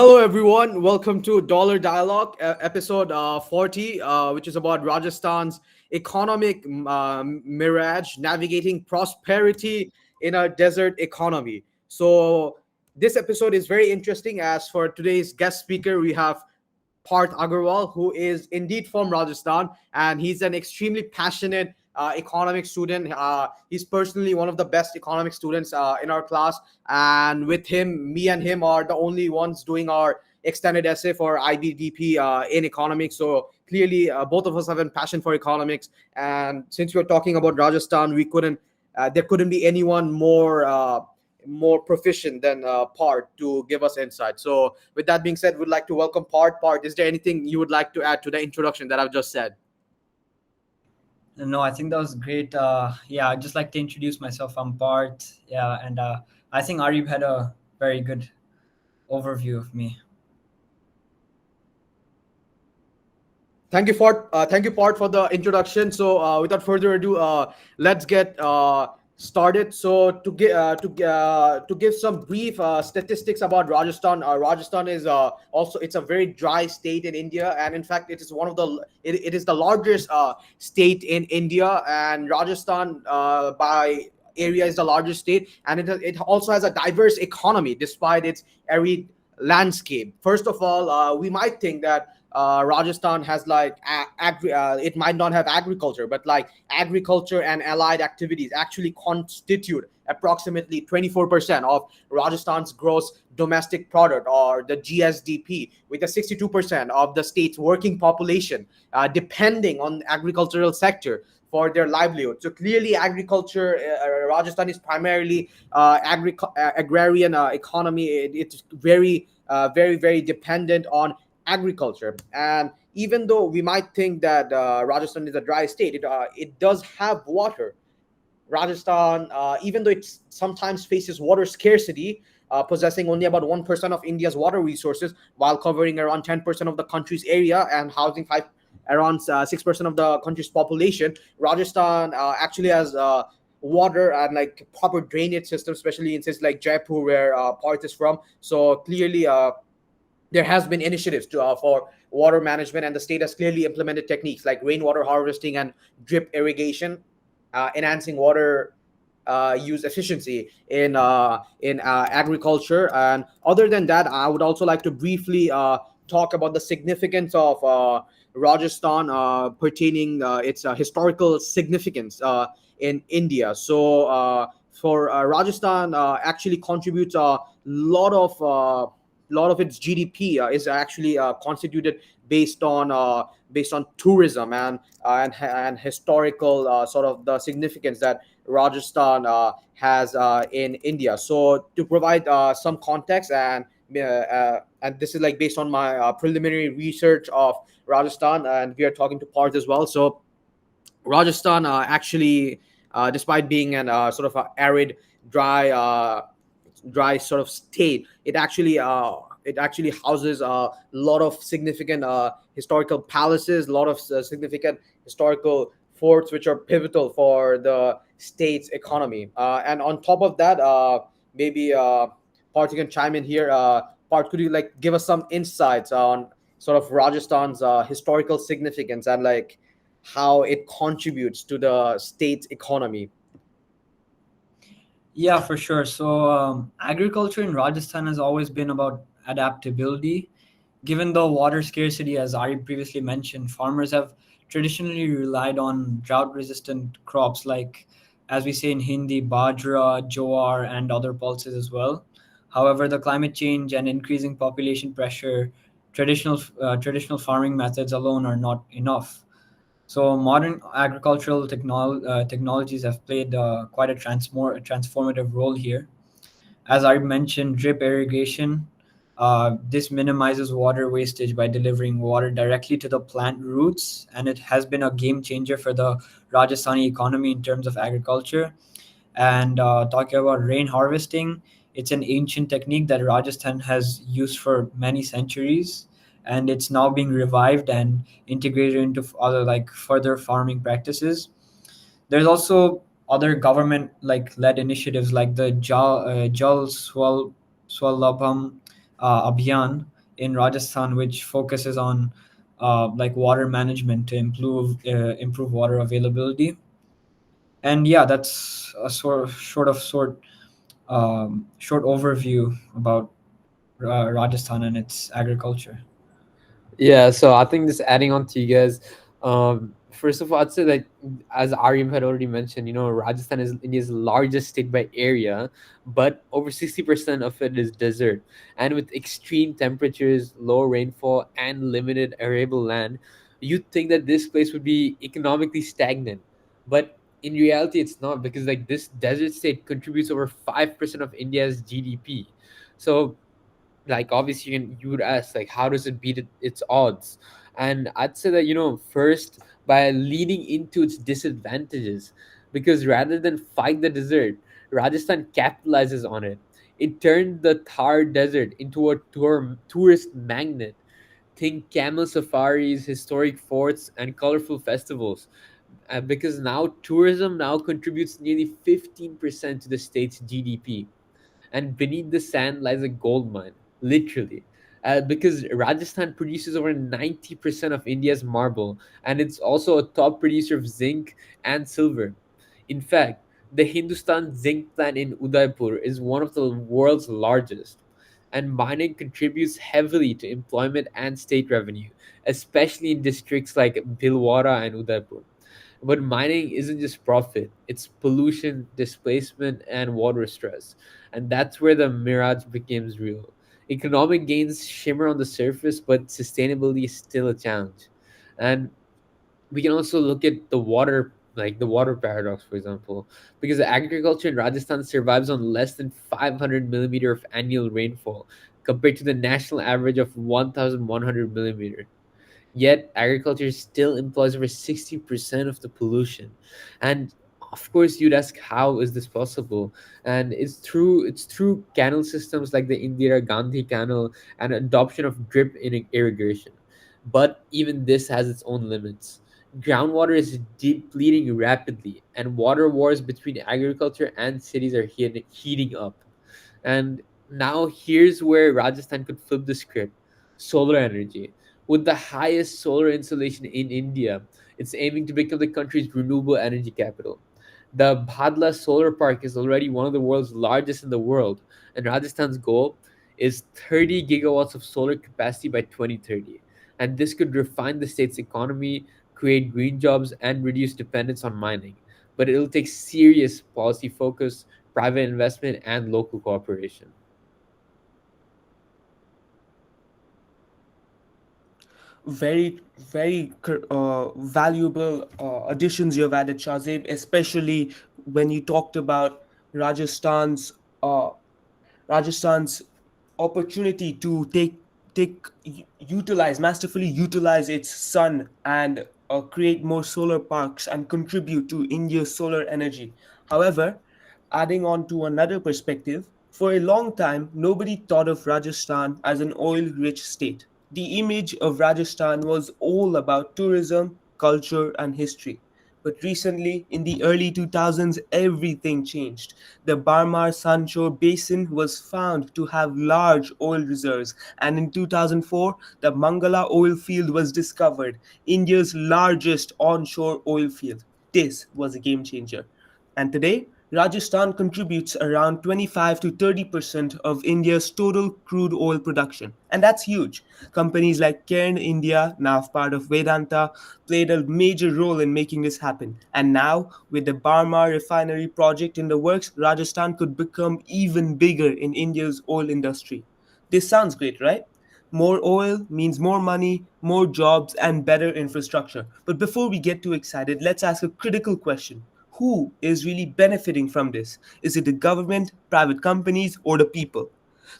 Hello, everyone. Welcome to Dollar Dialogue, episode 40, which is about Rajasthan's economic mirage, navigating prosperity in a desert economy. So, this episode is very interesting. As for today's guest speaker, we have Parth Agrawal, who is indeed from Rajasthan, and he's an extremely passionate economic student. He's personally one of the best economic students in our class, and with him, me and him are the only ones doing our extended essay for IBDP in economics. So clearly, both of us have a passion for economics, and since we're talking about Rajasthan, we couldn't. There couldn't be anyone more proficient than Part to give us insight. So, with that being said, we'd like to welcome Part. Part, is there anything you would like to add to the introduction that I've just said? No, I think that was great. Yeah, I'd just like to introduce myself. I'm Bart. Yeah, and I think Arib had a very good overview of me. Thank you, Part, for the introduction. So, without further ado, let's get started. So, to give some brief statistics about Rajasthan, Rajasthan is also it's a very dry state in India, and in fact, it is one of it is the largest state in India, and Rajasthan by area is the largest state, and it also has a diverse economy despite its arid landscape. First of all, we might think that Rajasthan has like it might not have agriculture, but like agriculture and allied activities actually constitute approximately 24% of Rajasthan's gross domestic product, or the GSDP, with a 62% of the state's working population depending on agricultural sector for their livelihood. So clearly, agriculture, Rajasthan is primarily agrarian economy. It's very dependent on agriculture. And even though we might think that Rajasthan is a dry state, it does have water. Rajasthan, even though it sometimes faces water scarcity, possessing only about 1% of India's water resources, while covering around 10% of the country's area and housing around 6% of the country's population, Rajasthan actually has water and like proper drainage system, especially in cities like Jaipur, where Parth is from. So clearly, there has been initiatives for water management, and the state has clearly implemented techniques like rainwater harvesting and drip irrigation, enhancing water use efficiency in agriculture. And other than that, I would also like to briefly talk about the significance of Rajasthan, pertaining its historical significance in India. So for Rajasthan, actually contributes a lot of its GDP is actually constituted based on tourism and historical sort of the significance that Rajasthan has in India. So to provide some context, and this is like based on my preliminary research of Rajasthan, and we are talking to Parth as well. So Rajasthan actually, despite being an sort of a arid, dry, dry sort of state, it actually houses a lot of significant historical palaces, a lot of significant historical forts, which are pivotal for the state's economy. And on top of that, maybe Parth, you can chime in here. Parth, could you like give us some insights on sort of Rajasthan's historical significance and like how it contributes to the state's economy? Yeah, for sure. So, agriculture in Rajasthan has always been about adaptability. Given the water scarcity, as Ari previously mentioned, farmers have traditionally relied on drought resistant crops like, as we say in Hindi, bajra, jowar, and other pulses as well. However, the climate change and increasing population pressure, traditional farming methods alone are not enough. So modern agricultural technologies have played quite a transformative role here. As I mentioned, drip irrigation. This minimizes water wastage by delivering water directly to the plant roots, and it has been a game changer for the Rajasthani economy in terms of agriculture. And talking about rain harvesting, it's an ancient technique that Rajasthan has used for many centuries, and it's now being revived and integrated into other like further farming practices. There's also other government like led initiatives like the Jal Swalabham Abhiyan in Rajasthan, which focuses on like water management to improve water availability. And yeah, that's a short overview about Rajasthan and its agriculture. Yeah, so I think just adding on to you guys, first of all, I'd say that as Aryan had already mentioned, Rajasthan is India's largest state by area, but over 60% of it is desert. And with extreme temperatures, low rainfall, and limited arable land, you'd think that this place would be economically stagnant. But in reality, it's not, because like this desert state contributes over 5% of India's GDP. So like obviously you would ask, like, how does it beat its odds? And I'd say that, first, by leaning into its disadvantages, because rather than fight the desert, Rajasthan capitalizes on it. It turned the Thar desert into a tourist magnet. Think camel safaris, historic forts, and colorful festivals. Because now tourism now contributes nearly 15% to the state's GDP, and beneath the sand lies a gold mine, literally. Because Rajasthan produces over 90% of India's marble, and it's also a top producer of zinc and silver. In fact, the Hindustan zinc plant in Udaipur is one of the world's largest, and mining contributes heavily to employment and state revenue, especially in districts like Bhilwara and Udaipur. But mining isn't just profit, it's pollution, displacement, and water stress. And that's where the mirage becomes real. Economic gains shimmer on the surface, but sustainability is still a challenge. And we can also look at the water, like the water paradox, for example, because agriculture in Rajasthan survives on less than 500 millimeter of annual rainfall compared to the national average of 1,100 millimeter. Yet agriculture still employs over 60% of the pollution. And of course you'd ask, how is this possible? And it's through canal systems like the Indira Gandhi canal and adoption of drip irrigation. But even this has its own limits. Groundwater is depleting rapidly, and water wars between agriculture and cities are heating up. And now here's where Rajasthan could flip the script: solar energy. With the highest solar installation in India, it's aiming to become the country's renewable energy capital. The Bhadla Solar Park is already one of the world's largest in the world, and Rajasthan's goal is 30 gigawatts of solar capacity by 2030. And this could refine the state's economy, create green jobs, and reduce dependence on mining. But it'll take serious policy focus, private investment, and local cooperation. Very valuable additions you've added, Shahzaib, especially when you talked about Rajasthan's uh, Rajasthan's opportunity to utilize masterfully utilize its sun and create more solar parks and contribute to India's solar energy. However, adding on to another perspective, for a long time nobody thought of Rajasthan as an oil-rich state. The image of Rajasthan was all about tourism, culture, and history. But recently, in the early 2000s, everything changed. The Barmar Sunshore Basin was found to have large oil reserves, and in 2004, the Mangala oil field was discovered, India's largest onshore oil field. This was a game changer. And today, Rajasthan contributes around 25 to 30% of India's total crude oil production. And that's huge. Companies like Cairn India, now part of Vedanta, played a major role in making this happen. And now, with the Barmar refinery project in the works, Rajasthan could become even bigger in India's oil industry. This sounds great, right? More oil means more money, more jobs, and better infrastructure. But before we get too excited, let's ask a critical question. Who is really benefiting from this? Is it the government, private companies, or the people?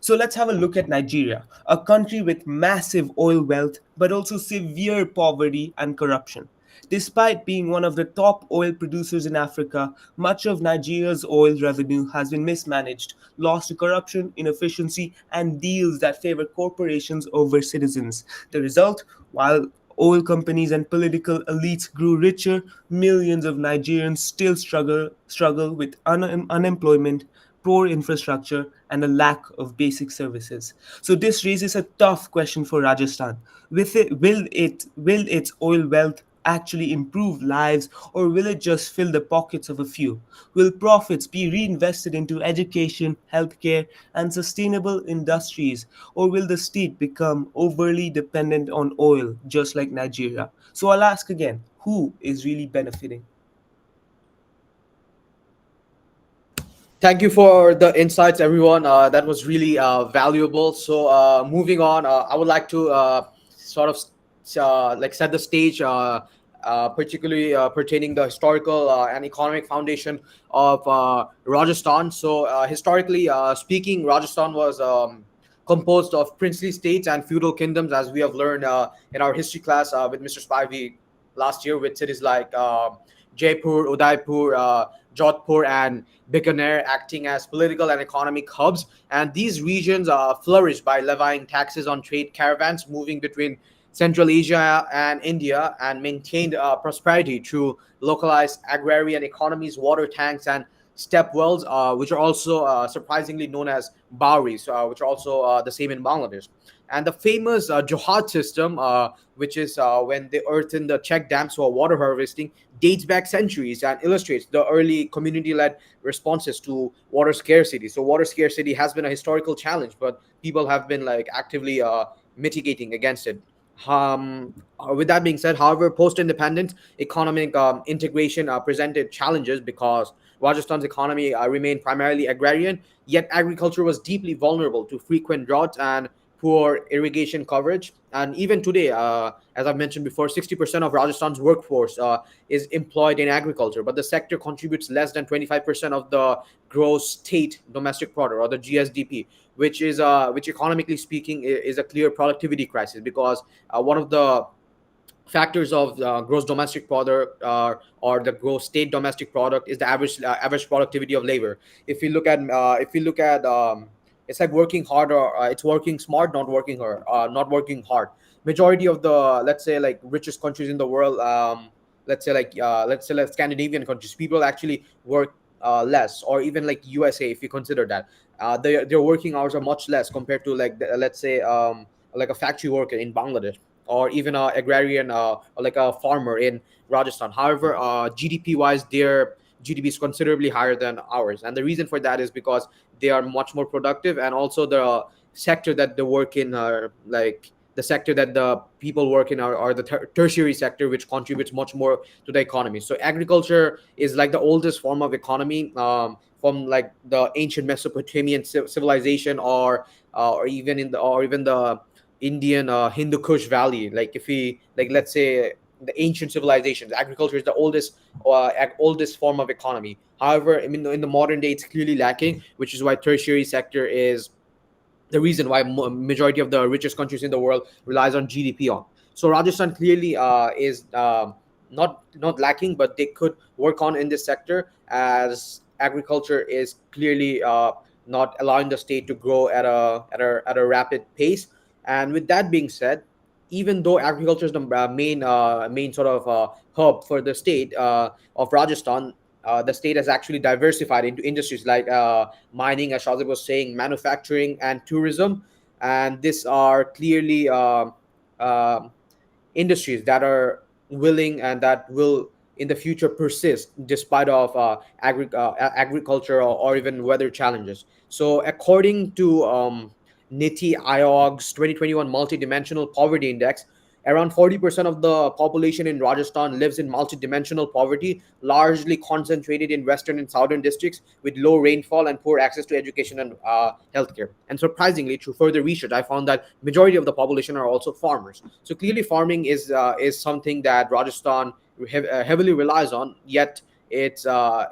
So let's have a look at Nigeria, a country with massive oil wealth but also severe poverty and corruption. Despite being one of the top oil producers in Africa, much of Nigeria's oil revenue has been mismanaged, lost to corruption, inefficiency, and deals that favor corporations over citizens. The result? While oil companies and political elites grew richer, millions of Nigerians still struggle with unemployment, poor infrastructure, and a lack of basic services. So this raises a tough question for Rajasthan. Will its oil wealth actually improve lives, or will it just fill the pockets of a few? Will profits be reinvested into education, healthcare, and sustainable industries, or will the state become overly dependent on oil, just like Nigeria? So I'll ask again, who is really benefiting? Thank you for the insights, everyone. That was really valuable. So, moving on, I would like to sort of like set the stage, particularly pertaining the historical and economic foundation of Rajasthan. So, historically speaking, Rajasthan was composed of princely states and feudal kingdoms, as we have learned in our history class with Mr. Spivey last year, with cities like Jaipur, Udaipur, Jodhpur, and Bikaner acting as political and economic hubs. And these regions flourished by levying taxes on trade caravans moving between Central Asia and India, and maintained prosperity through localized agrarian economies, water tanks, and step wells, which are also surprisingly known as Bauris, which are also the same in Bangladesh. And the famous Johad system, which is when they earthen the check dams for water harvesting, dates back centuries and illustrates the early community-led responses to water scarcity. So water scarcity has been a historical challenge, but people have been like actively mitigating against it. With that being said, however, post-independence economic integration presented challenges because Rajasthan's economy remained primarily agrarian, yet agriculture was deeply vulnerable to frequent droughts and poor irrigation coverage. And even today, as I've mentioned before, 60% of Rajasthan's workforce is employed in agriculture, but the sector contributes less than 25% of the gross state domestic product, or the GSDP, which economically speaking is a clear productivity crisis, because one of the factors of gross domestic product or the gross state domestic product is the average productivity of labor. If you look at it's like working hard, or it's working smart, not working hard. Majority of the, let's say, like richest countries in the world, let's say like Scandinavian countries, people actually work less, or even like USA, if you consider that their working hours are much less compared to like let's say like a factory worker in Bangladesh, or even a agrarian or like a farmer in Rajasthan. However, GDP wise, their GDP is considerably higher than ours, and the reason for that is because they are much more productive, and also the sector that they work in are like the sector that the people work in are the tertiary sector, which contributes much more to the economy. So agriculture is like the oldest form of economy, from like the ancient Mesopotamian civilization, or even in the, or even the Indian Hindu Kush Valley. Like if we, like, let's say the ancient civilizations, agriculture is the oldest form of economy. However, I mean, in the modern day, it's clearly lacking, which is why tertiary sector is the reason why majority of the richest countries in the world relies on GDP on. So Rajasthan clearly is not lacking, but they could work on in this sector, as agriculture is clearly not allowing the state to grow at a rapid pace. And with that being said, even though agriculture is the main sort of hub for the state of Rajasthan, the state has actually diversified into industries like mining, as Shahzaib was saying, manufacturing, and tourism. And these are clearly um industries that are willing and that will in the future persist despite of agriculture, or even weather challenges. So according to Niti Aayog's 2021 multidimensional poverty index, around 40% of the population in Rajasthan lives in multidimensional poverty, largely concentrated in western and southern districts with low rainfall and poor access to education and healthcare. And surprisingly, through further research, I found that majority of the population are also farmers. So clearly, farming is something that Rajasthan heavily relies on. It's uh,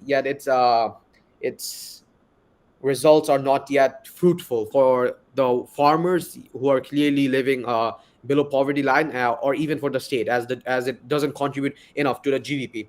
yet it's results are not yet fruitful for the farmers who are clearly living below poverty line, or even for the state, as it doesn't contribute enough to the GDP.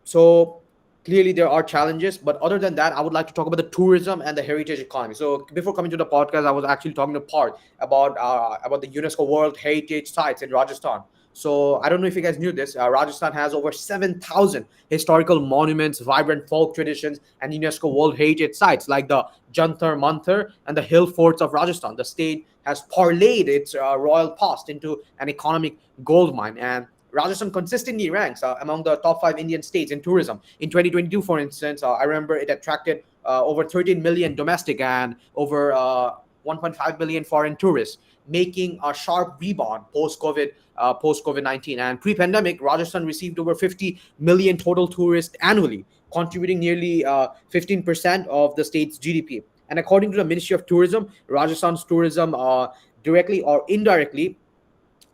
So clearly there are challenges, but other than that, I would like to talk about the tourism and the heritage economy. So before coming to the podcast, I was actually talking to Parth about the UNESCO World Heritage sites in Rajasthan. So I don't know if you guys knew this. Rajasthan has over 7,000 historical monuments, vibrant folk traditions, and UNESCO World Heritage sites like the Jantar Mantar and the hill forts of Rajasthan. The state has parlayed its royal past into an economic gold mine, and Rajasthan consistently ranks among the top five Indian states in tourism. In 2022, for instance, I remember it attracted over 13 million domestic and over 1.5 million foreign tourists, making a sharp rebound post COVID-19. And pre-pandemic, Rajasthan received over 50 million total tourists annually, contributing nearly 15% of the state's GDP. And according to the Ministry of Tourism, Rajasthan's tourism directly or indirectly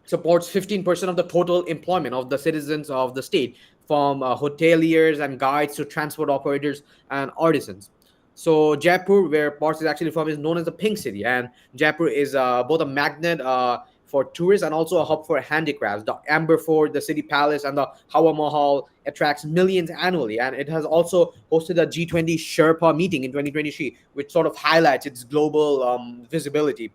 supports 15% of the total employment of the citizens of the state, from hoteliers and guides to transport operators and artisans. So Jaipur, where Parth is actually from, is known as the Pink City, and Jaipur is both a magnet for tourists and also a hub for handicrafts. The Amber Fort, the City Palace, and the Hawa Mahal attracts millions annually, and it has also hosted a G20 Sherpa meeting in 2023, which sort of highlights its global visibility.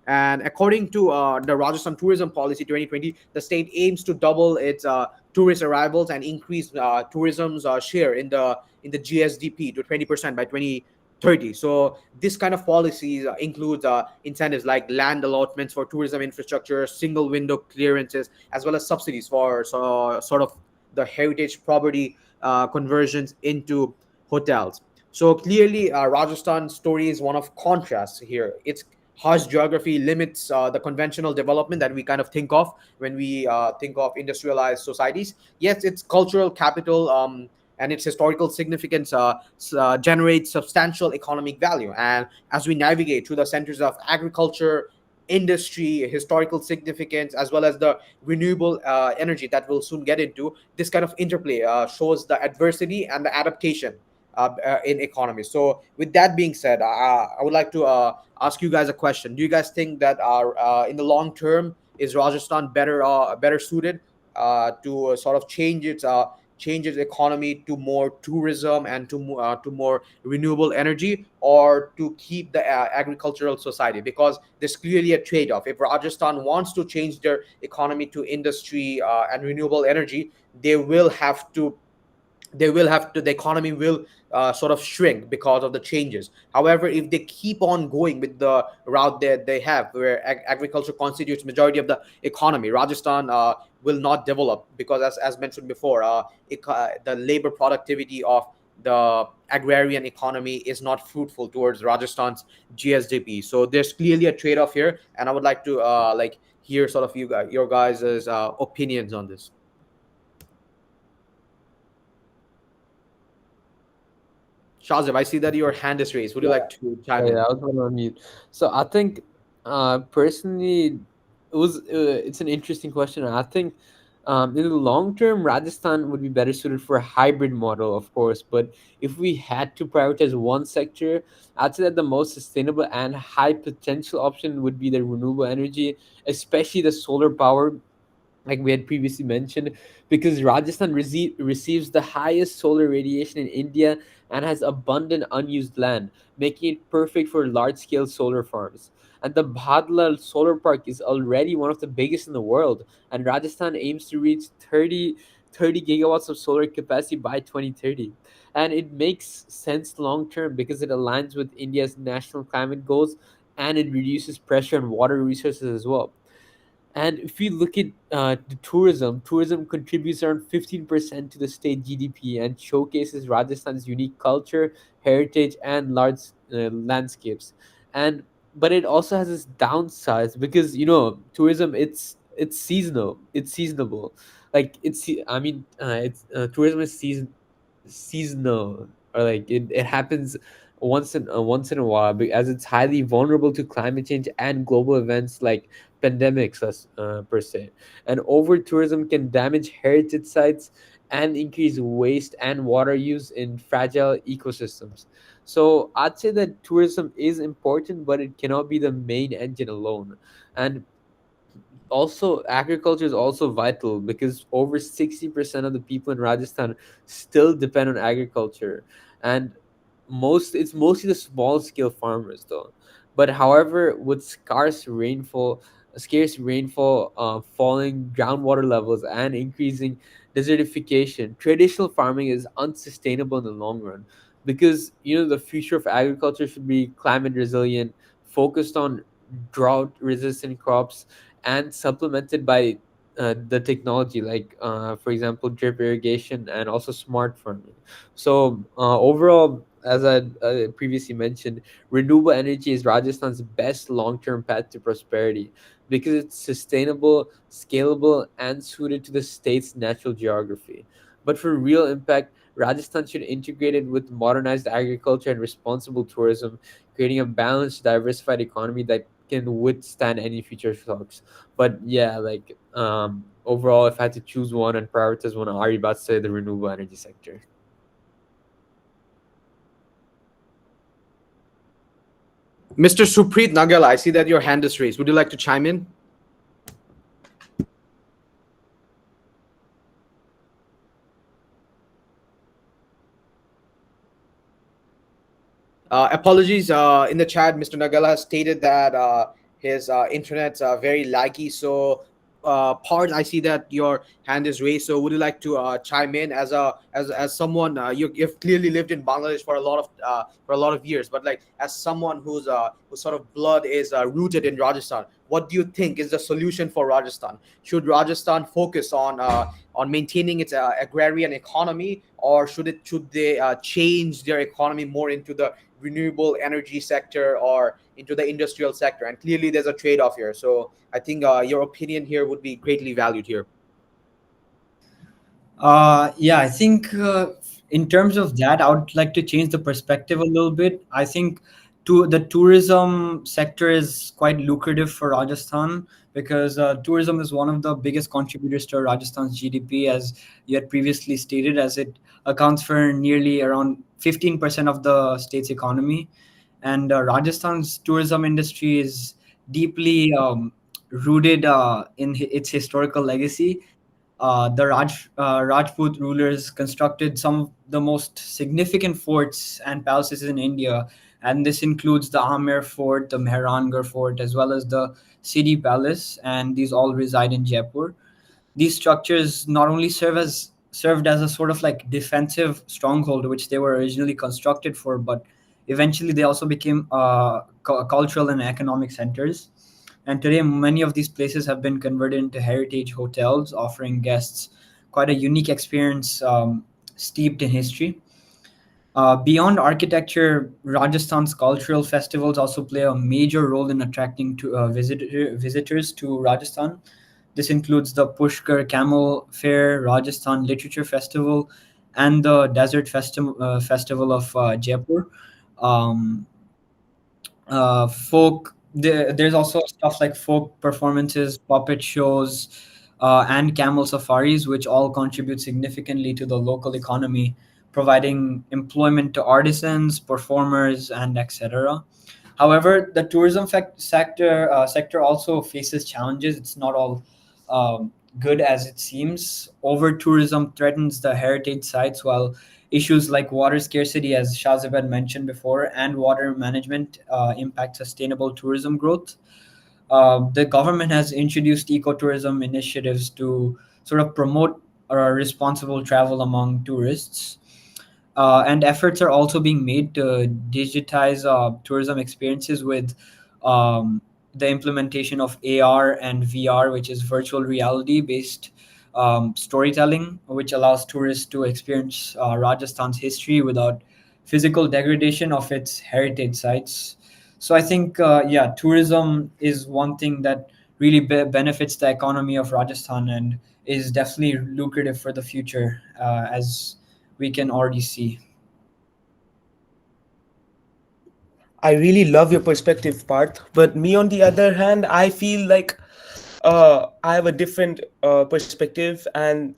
And according to the Rajasthan Tourism Policy 2020, the state aims to double its tourist arrivals and increase tourism's share in the GSDP to 20% by 2030. So this kind of policies includes incentives like land allotments for tourism infrastructure, single window clearances, as well as subsidies for sort of the heritage property conversions into hotels. So clearly, Rajasthan's story is one of contrasts here. Its harsh geography limits the conventional development that we kind of think of when we think of industrialized societies. Yes, its cultural capital and its historical significance generates substantial economic value. And as we navigate through the centers of agriculture, industry, historical significance, as well as the renewable energy that we'll soon get into, this kind of interplay shows the adversity and the adaptation in economy. So, with that being said, I would like to ask you guys a question. Do you guys think that in the long term, is Rajasthan better suited to sort of change its economy to more tourism and to more renewable energy, or to keep the agricultural society? Because there's clearly a trade-off. If Rajasthan wants to change their economy to industry and renewable energy, they will have to the economy will sort of shrink because of the changes. However, if they keep on going with the route that they have, where agriculture constitutes majority of the economy, Rajasthan will not develop, because as mentioned before, the labor productivity of the agrarian economy is not fruitful towards Rajasthan's GSDP. So there's clearly a trade-off here, and I would like to hear sort of your guys' opinions on this. Shazib, I see that your hand is raised. Would you Yeah, like to chime yeah, in? I was going to unmute. So I think, personally, it's an interesting question. And I think, in the long term, Rajasthan would be better suited for a hybrid model, of course. But if we had to prioritize one sector, I'd say that the most sustainable and high potential option would be the renewable energy, especially the solar power, like we had previously mentioned, because Rajasthan receives the highest solar radiation in India and has abundant unused land, making it perfect for large scale solar farms. And the Bhadla solar park is already one of the biggest in the world, and Rajasthan aims to reach 30 gigawatts of solar capacity by 2030. And it makes sense long term because it aligns with India's national climate goals, and it reduces pressure on water resources as well. And if we look at the tourism contributes around 15% to the state GDP and showcases Rajasthan's unique culture, heritage, and large landscapes. And but it also has its downsides, because tourism, it's seasonal, it's seasonable. Like I mean, it's tourism is seasonal, or like it happens once in a while, as it's highly vulnerable to climate change and global events like pandemics, per se. And over tourism can damage heritage sites and increase waste and water use in fragile ecosystems. So I'd say that tourism is important, but it cannot be the main engine alone. And also, agriculture is also vital, because over 60% of the people in Rajasthan still depend on agriculture. And it's mostly the small scale farmers though. But however, with scarce rainfall, scarce rainfall, falling groundwater levels, and increasing desertification, traditional farming is unsustainable in the long run. Because the future of agriculture should be climate resilient, focused on drought resistant crops, and supplemented by the technology, like for example drip irrigation and also smart farming. So overall, as I previously mentioned, renewable energy is Rajasthan's best long-term path to prosperity because it's sustainable, scalable, and suited to the state's natural geography. But for real impact, Rajasthan should integrate it with modernized agriculture and responsible tourism, creating a balanced, diversified economy that can withstand any future shocks. But yeah, like overall, if I had to choose one and prioritize one, Ari about to say the renewable energy sector. Mr. Supreet Nagella, I see that your hand is raised. Would you like to chime in? Apologies. In the chat, Mr. Nagala has stated that his internet's very laggy. So, Parth, I see that your hand is raised. So, would you like to chime in as someone you've clearly lived in Bangladesh for a lot of years, but like as someone whose sort of blood is rooted in Rajasthan, what do you think is the solution for Rajasthan? Should Rajasthan focus on maintaining its agrarian economy, or should they change their economy more into the renewable energy sector or into the industrial sector? And clearly there's a trade-off here, so I think your opinion here would be greatly valued here. Yeah, I think in terms of that, I would like to change the perspective a little bit. I think the tourism sector is quite lucrative for Rajasthan because tourism is one of the biggest contributors to Rajasthan's GDP, as you had previously stated, as it accounts for nearly around 15% of the state's economy. And Rajasthan's tourism industry is deeply rooted in its historical legacy. The Rajput rulers constructed some of the most significant forts and palaces in India, and this includes the Amer Fort, the Mehrangarh Fort, as well as the Sidi Palace, and these all reside in Jaipur. These structures not only served as a sort of like defensive stronghold, which they were originally constructed for, but eventually they also became cultural and economic centers. And today, many of these places have been converted into heritage hotels, offering guests quite a unique experience steeped in history. Beyond architecture, Rajasthan's cultural festivals also play a major role in attracting visitors to Rajasthan. This includes the Pushkar Camel Fair, Rajasthan Literature Festival, and the Festival of Jaipur. Um, there's also stuff like folk performances, puppet shows, and camel safaris, which all contribute significantly to the local economy, providing employment to artisans, performers, and etc. However, the tourism sector also faces challenges. It's not all good as it seems. Over tourism threatens the heritage sites, while issues like water scarcity, as Shahzaib had mentioned before, and water management impact sustainable tourism growth. The government has introduced ecotourism initiatives to sort of promote responsible travel among tourists. And efforts are also being made to digitize tourism experiences with the implementation of AR and VR, which is virtual reality based storytelling, which allows tourists to experience Rajasthan's history without physical degradation of its heritage sites. So I think, yeah, tourism is one thing that really benefits the economy of Rajasthan and is definitely lucrative for the future, as we can already see. I really love your perspective, Parth. But me, on the other hand, I feel like I have a different perspective, and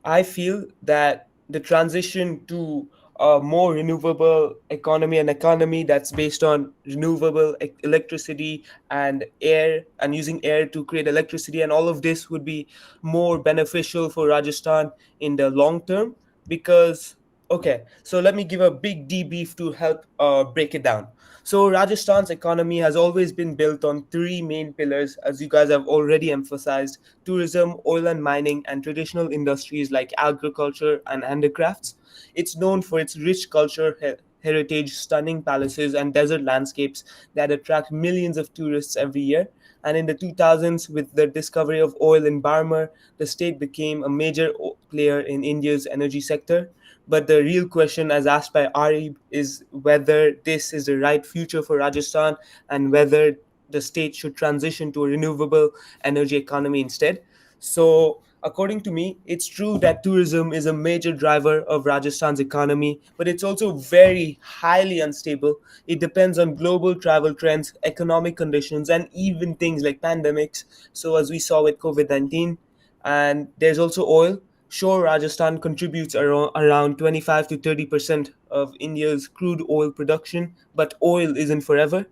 I feel that the transition to a more renewable economy, an economy that's based on renewable electricity and air, and using air to create electricity, and all of this would be more beneficial for Rajasthan in the long term, because Okay, so let me give a big debrief to help break it down. So, Rajasthan's economy has always been built on three main pillars, as you guys have already emphasized: tourism, oil and mining, and traditional industries like agriculture and handicrafts. It's known for its rich culture, heritage, stunning palaces, and desert landscapes that attract millions of tourists every year. And in the 2000s, with the discovery of oil in Barmer, the state became a major player in India's energy sector. But the real question, as asked by Arib, is whether this is the right future for Rajasthan and whether the state should transition to a renewable energy economy instead. So, according to me, it's true that tourism is a major driver of Rajasthan's economy, but it's also very highly unstable. It depends on global travel trends, economic conditions, and even things like pandemics. So, as we saw with COVID 19, and there's also oil. Sure, Rajasthan contributes around 25 to 30% of India's crude oil production, but oil isn't forever.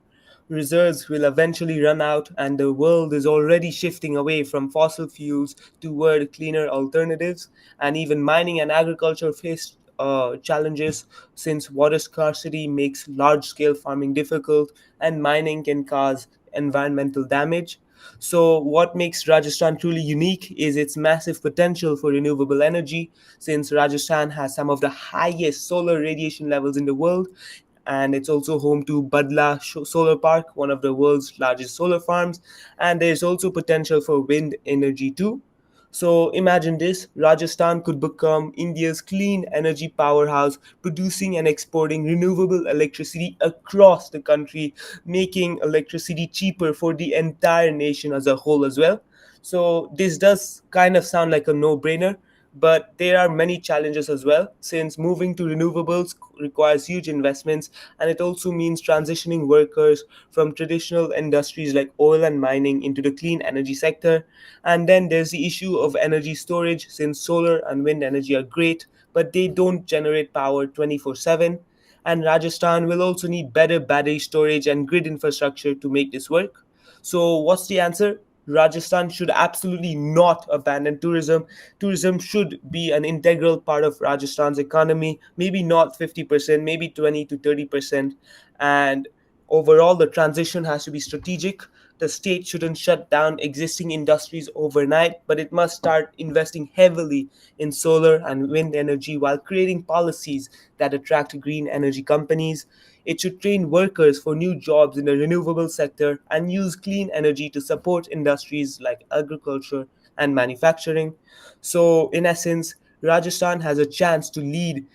Reserves will eventually run out, and the world is already shifting away from fossil fuels toward cleaner alternatives. And even mining and agriculture face challenges, since water scarcity makes large scale farming difficult, and mining can cause environmental damage. So, what makes Rajasthan truly unique is its massive potential for renewable energy, since Rajasthan has some of the highest solar radiation levels in the world, and it's also home to Badla Solar Park, one of the world's largest solar farms, and there's also potential for wind energy too. So imagine this: Rajasthan could become India's clean energy powerhouse, producing and exporting renewable electricity across the country, making electricity cheaper for the entire nation as a whole as well. So this does kind of sound like a no-brainer, but there are many challenges as well, since moving to renewables requires huge investments, and it also means transitioning workers from traditional industries like oil and mining into the clean energy sector. And then there's the issue of energy storage, since solar and wind energy are great, but they don't generate power 24/7. And Rajasthan will also need better battery storage and grid infrastructure to make this work. So, what's the answer? Rajasthan should absolutely not abandon tourism. Tourism should be an integral part of Rajasthan's economy, maybe not 50%, maybe 20 to 30%. And overall, the transition has to be strategic. The state shouldn't shut down existing industries overnight, but it must start investing heavily in solar and wind energy while creating policies that attract green energy companies. It should train workers for new jobs in the renewable sector and use clean energy to support industries like agriculture and manufacturing. So, in essence, Rajasthan has a chance to lead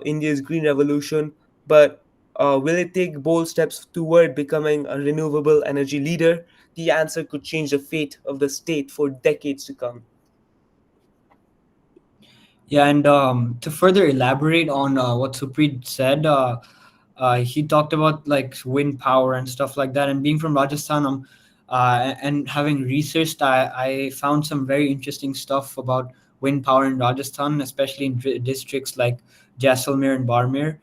India's green revolution, but will it take bold steps toward becoming a renewable energy leader? The answer could change the fate of the state for decades to come. Yeah, and to further elaborate on what Supreet said, he talked about like wind power and stuff like that. And being from Rajasthan, and having researched, I found some very interesting stuff about wind power in Rajasthan, especially in districts like Jaisalmer and Barmer.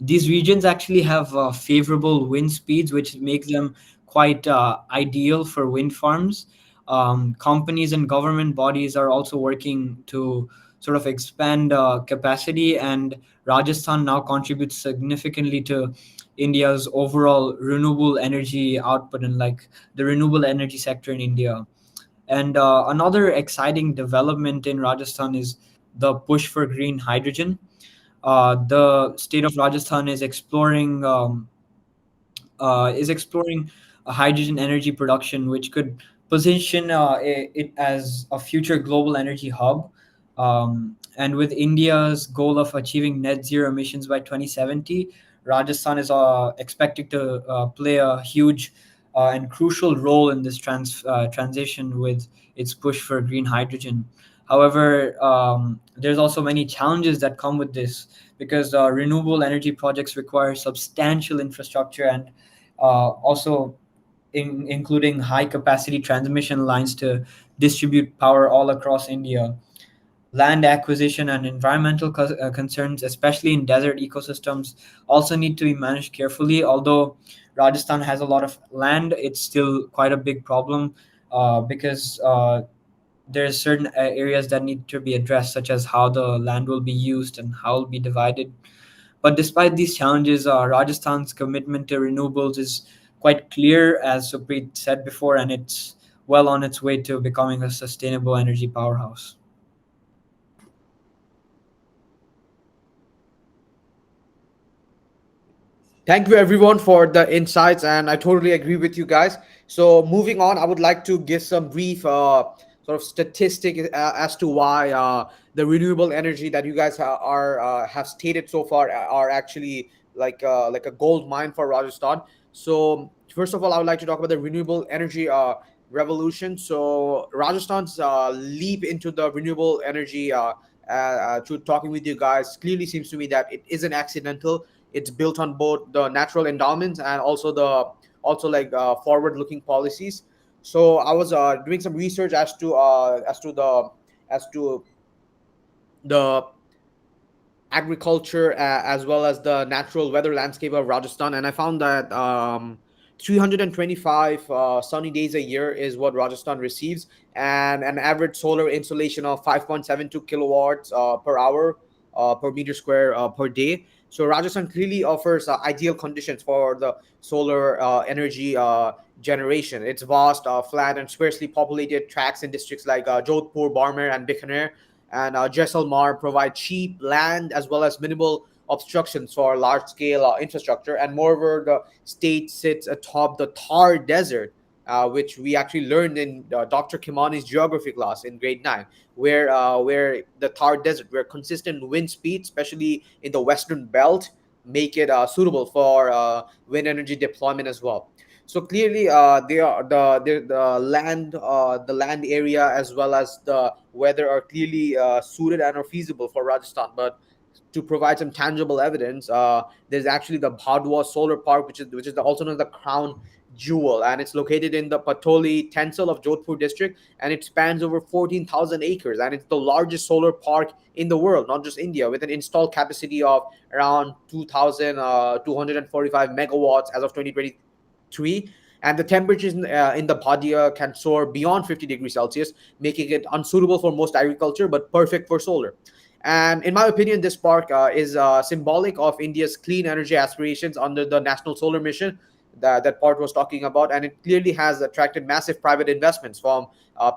These regions actually have favorable wind speeds, which make them quite ideal for wind farms. Companies and government bodies are also working to sort of expand capacity, and Rajasthan now contributes significantly to India's overall renewable energy output and like the renewable energy sector in India. And another exciting development in Rajasthan is the push for green hydrogen. The state of Rajasthan is exploring a hydrogen energy production, which could position it as a future global energy hub. And with India's goal of achieving net zero emissions by 2070, Rajasthan is expected to play a huge and crucial role in this transition with its push for green hydrogen. However, there's also many challenges that come with this because renewable energy projects require substantial infrastructure and also including high capacity transmission lines to distribute power all across India. Land acquisition and environmental concerns, especially in desert ecosystems, also need to be managed carefully. Although Rajasthan has a lot of land, it's still quite a big problem because there's certain areas that need to be addressed, such as how the land will be used and how it will be divided. But despite these challenges, Rajasthan's commitment to renewables is quite clear, as Supreet said before, and it's well on its way to becoming a sustainable energy powerhouse. Thank you everyone for the insights, and I totally agree with you guys. So moving on, I would like to give some brief sort of statistic as to why the renewable energy that you guys are have stated so far are actually like a gold mine for Rajasthan. So first of all, I would like to talk about the renewable energy revolution. So Rajasthan's leap into the renewable energy, to talking with you guys, clearly seems to me that it isn't accidental. It's built on both the natural endowments and also like forward-looking policies. So I was doing some research as to the agriculture, as well as the natural weather landscape of Rajasthan, and I found that 325 sunny days a year is what Rajasthan receives, and an average solar installation of 5.72 kilowatts per hour per meter square per day. So Rajasthan clearly offers ideal conditions for the solar energy generation. It's vast, flat, and sparsely populated tracts in districts like Jodhpur, Barmer, and Bikaner, and Jaisalmer provide cheap land as well as minimal obstructions for large scale infrastructure. And moreover, the state sits atop the Thar Desert, which we actually learned in Dr. Kimani's geography class in grade 9, where the Thar Desert, where consistent wind speed, especially in the western belt, make it suitable for wind energy deployment as well. So clearly, they are the land area as well as the weather are clearly suited and are feasible for Rajasthan. But to provide some tangible evidence, there's actually the Bhadwa Solar Park, which is also known as the Crown Jewel, and it's located in the Patoli Tehsil of Jodhpur district, and it spans over 14,000 acres, and it's the largest solar park in the world, not just India, with an installed capacity of around 2,245 megawatts as of 2023. And the temperatures in the Bhadia can soar beyond 50 degrees Celsius, making it unsuitable for most agriculture but perfect for solar. And in my opinion, this park is symbolic of India's clean energy aspirations under the National Solar Mission that Parth was talking about. And it clearly has attracted massive private investments from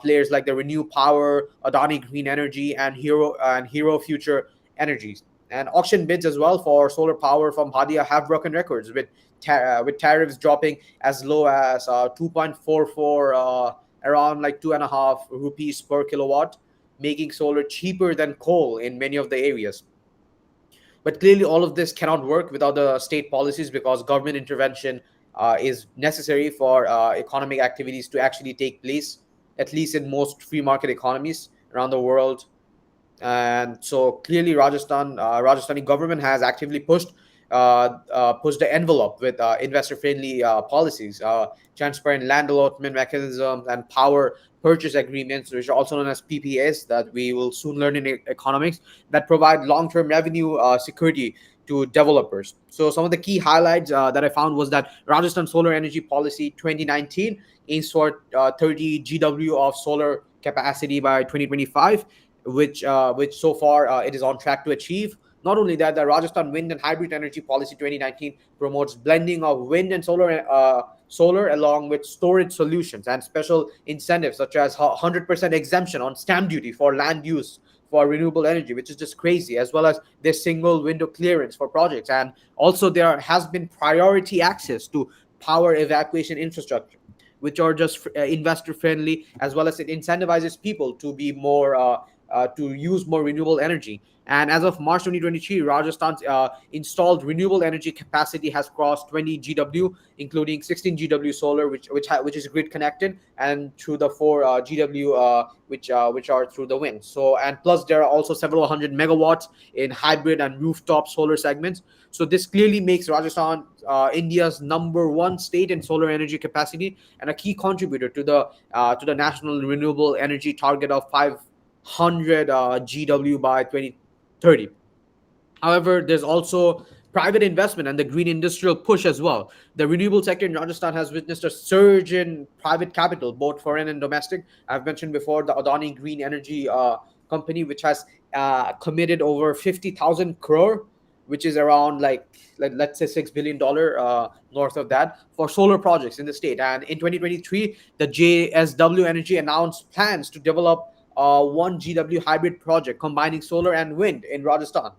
players like the Renew Power, Adani Green Energy, and Hero Future Energies. And auction bids as well for solar power from Bhadia have broken records, with tariffs dropping as low as 2.44, around like 2.5 rupees per kilowatt, making solar cheaper than coal in many of the areas. But clearly, all of this cannot work without the state policies, because government intervention is necessary for economic activities to actually take place, at least in most free market economies around the world. And so clearly, Rajasthani government has actively pushed the envelope with investor-friendly policies, transparent land allotment mechanisms, and power purchase agreements, which are also known as PPAs, that we will soon learn in economics, that provide long-term revenue security to developers. So some of the key highlights that I found was that Rajasthan Solar Energy Policy 2019 aims for 30 GW of solar capacity by 2025, which so far it is on track to achieve. Not only that, the Rajasthan Wind and Hybrid Energy Policy 2019 promotes blending of wind and solar along with storage solutions and special incentives such as 100% exemption on stamp duty for land use for renewable energy, which is just crazy, as well as this single window clearance for projects. And also there has been priority access to power evacuation infrastructure, which are just investor friendly, as well as it incentivizes people to be more to use more renewable energy. And as of March 2023, Rajasthan's installed renewable energy capacity has crossed 20 GW, including 16 GW solar, which is grid connected, and through the 4 GW which are through the wind. So, and plus there are also several hundred megawatts in hybrid and rooftop solar segments. So this clearly makes Rajasthan India's #1 state in solar energy capacity, and a key contributor to the national renewable energy target of 500 GW by 2030. However, there's also private investment and the green industrial push as well. The renewable sector in Rajasthan has witnessed a surge in private capital, both foreign and domestic. I've mentioned before the Adani Green Energy company, which has committed over 50,000 crore, which is around let's say $6 billion, north of that, for solar projects in the state. And in 2023, the JSW Energy announced plans to develop one GW hybrid project combining solar and wind in Rajasthan.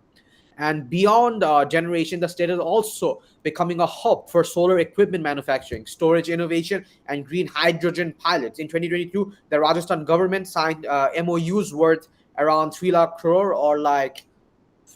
And beyond generation, the state is also becoming a hub for solar equipment manufacturing, storage innovation, and green hydrogen pilots. In 2022, the Rajasthan government signed MOUs worth around 3 lakh crore, or let's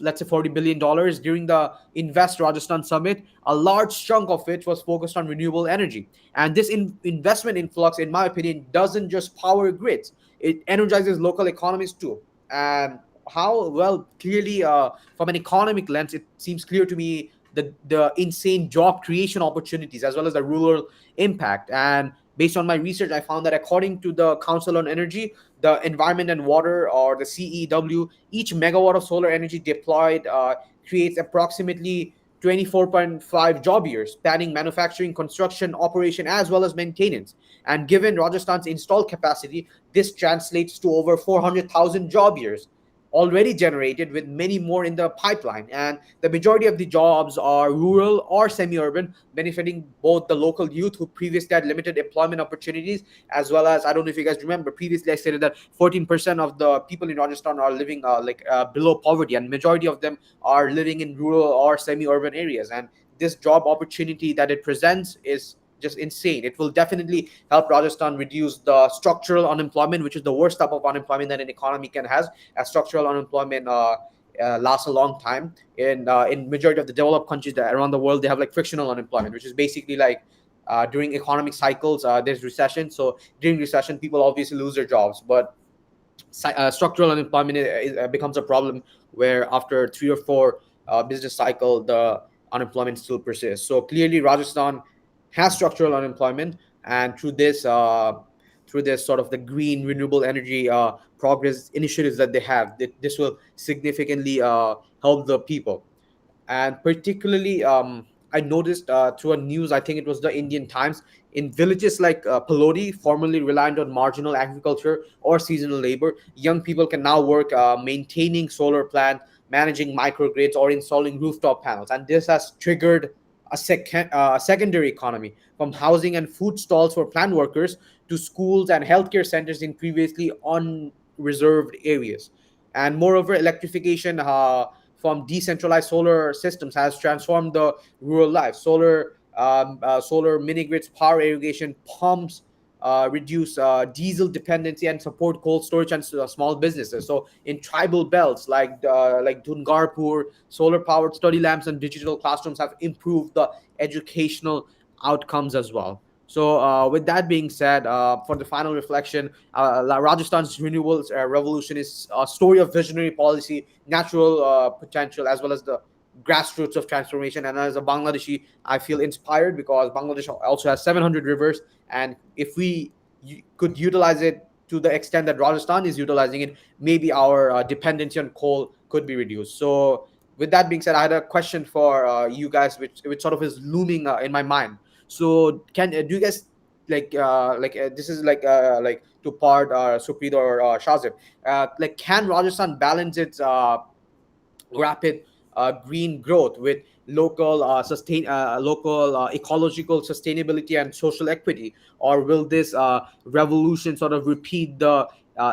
say $40 billion, during the Invest Rajasthan Summit. A large chunk of it was focused on renewable energy. And this investment influx, in my opinion, doesn't just power grids, it energizes local economies too. And how well, clearly, from an economic lens, it seems clear to me the insane job creation opportunities as well as the rural impact. And based on my research, I found that according to the Council on Energy, the Environment and Water, or the CEW, each megawatt of solar energy deployed creates approximately 24.5 job years, spanning manufacturing, construction, operation, as well as maintenance. And given Rajasthan's installed capacity, this translates to over 400,000 job years already generated, with many more in the pipeline. And the majority of the jobs are rural or semi-urban, benefiting both the local youth who previously had limited employment opportunities, as well as, I don't know if you guys remember, previously I stated that 14% of the people in Rajasthan are living below poverty, and majority of them are living in rural or semi-urban areas. And this job opportunity that it presents is just insane. It will definitely help Rajasthan reduce the structural unemployment, which is the worst type of unemployment that an economy can has. As structural unemployment lasts a long time. In majority of the developed countries that around the world, they have like frictional unemployment, which is basically like during economic cycles, there's recession. So during recession, people obviously lose their jobs, but structural unemployment becomes a problem, where after 3 or 4 business cycle, the unemployment still persists. So clearly, Rajasthan has structural unemployment, and through this sort of the green renewable energy progress initiatives that they have, this will significantly help the people. And particularly, I noticed through a news, I think it was the Indian Times, in villages like Palodi, formerly reliant on marginal agriculture or seasonal labor, young people can now work maintaining solar plant, managing microgrids, or installing rooftop panels. And this has triggered a secondary economy, from housing and food stalls for plant workers to schools and healthcare centers in previously unreserved areas. And moreover, electrification from decentralized solar systems has transformed the rural life. Solar mini grids, power irrigation, pumps, reduce diesel dependency, and support cold storage and small businesses. So in tribal belts like Dungarpur, solar powered study lamps and digital classrooms have improved the educational outcomes as well. So with that being said, for the final reflection, Rajasthan's renewables revolution is a story of visionary policy, natural potential, as well as the grassroots of transformation. And as a Bangladeshi, I feel inspired because Bangladesh also has 700 rivers, and if we could utilize it to the extent that Rajasthan is utilizing it, maybe our dependency on coal could be reduced. So with that being said, I had a question for you guys, which sort of is looming in my mind. So can do you guys this is like to Parth, Supreet, or Shahzaib, like, can Rajasthan balance its rapid green growth with local ecological sustainability and social equity, or will this revolution sort of repeat the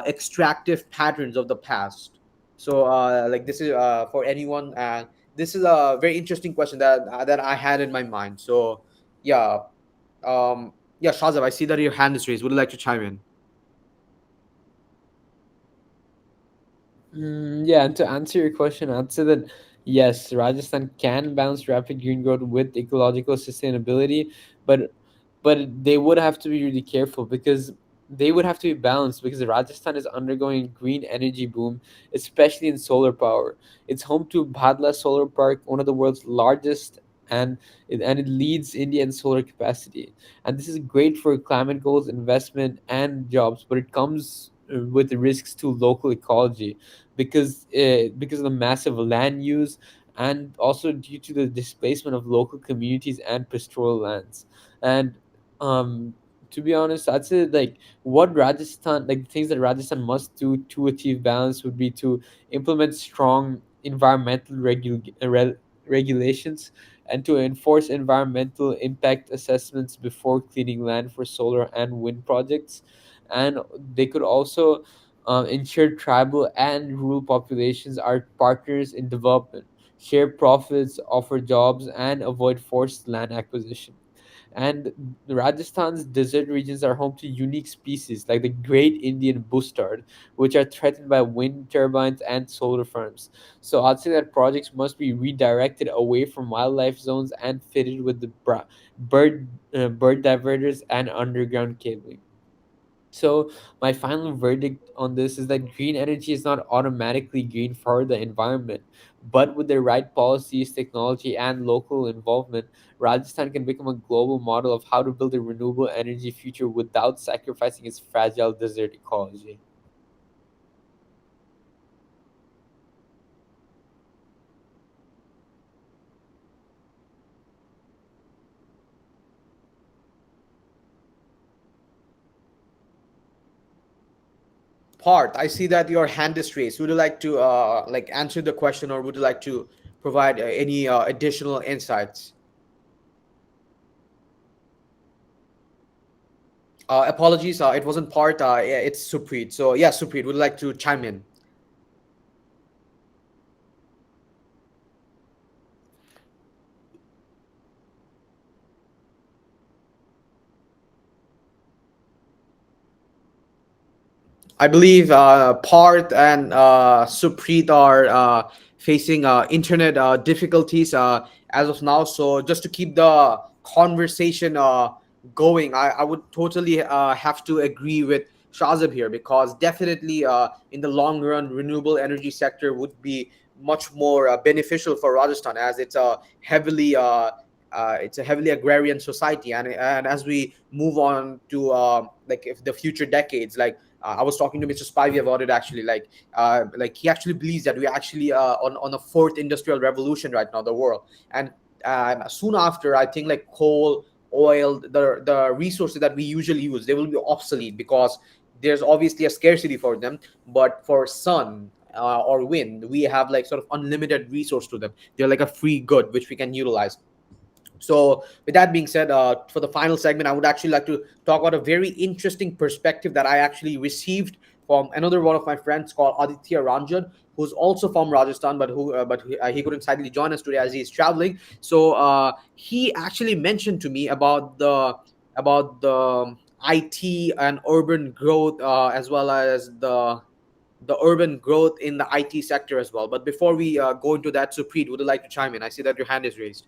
extractive patterns of the past? So this is for anyone, and this is a very interesting question that I had in my mind. So yeah, yeah, Shazab, I see that your hand is raised. Would you like to chime in? Yeah, and to answer your question, I'd say that yes, Rajasthan can balance rapid green growth with ecological sustainability, but they would have to be really careful, because they would have to be balanced, because Rajasthan is undergoing a green energy boom, especially in solar power. It's home to Bhadla Solar Park, one of the world's largest, and it leads India in solar capacity. And this is great for climate goals, investment, and jobs, but it comes with risks to local ecology, because of the massive land use and also due to the displacement of local communities and pastoral lands. And um, to be honest, I'd say like what Rajasthan, like the things that Rajasthan must do to achieve balance would be to implement strong environmental regulations and to enforce environmental impact assessments before cleaning land for solar and wind projects. And they could also ensure tribal and rural populations are partners in development, share profits, offer jobs, and avoid forced land acquisition. And Rajasthan's desert regions are home to unique species like the great Indian bustard, which are threatened by wind turbines and solar farms. So I'd say that projects must be redirected away from wildlife zones and fitted with the bird diverters and underground cabling. So my final verdict on this is that green energy is not automatically green for the environment, but with the right policies, technology, and local involvement, Rajasthan can become a global model of how to build a renewable energy future without sacrificing its fragile desert ecology. Part, I see that your hand is raised. Would you like to like answer the question, or would you like to provide any additional insights? Apologies, it wasn't Part. Yeah, it's Supreet. So yeah, Supreet, would you like to chime in? I believe Parth and Supreet are facing internet difficulties as of now. So just to keep the conversation going, I would totally have to agree with Shazib here, because definitely in the long run, renewable energy sector would be much more beneficial for Rajasthan, as it's a heavily agrarian society. And as we move on to like if the future decades, like I was talking to Mr. Spivey about it actually. Like he actually believes that we're actually on a fourth industrial revolution right now, the world. And soon after, I think like coal, oil, the resources that we usually use, they will be obsolete, because there's obviously a scarcity for them. But for sun or wind, we have like sort of unlimited resource to them. They're like a free good which we can utilize. So, with that being said, for the final segment, I would actually like to talk about a very interesting perspective that I actually received from another one of my friends called Aditya Ranjan, who's also from Rajasthan, but he couldn't sadly join us today as he's traveling. So he actually mentioned to me about the IT and urban growth, as well as the urban growth in the IT sector as well. But before we go into that, Supreet, would you like to chime in? I see that your hand is raised.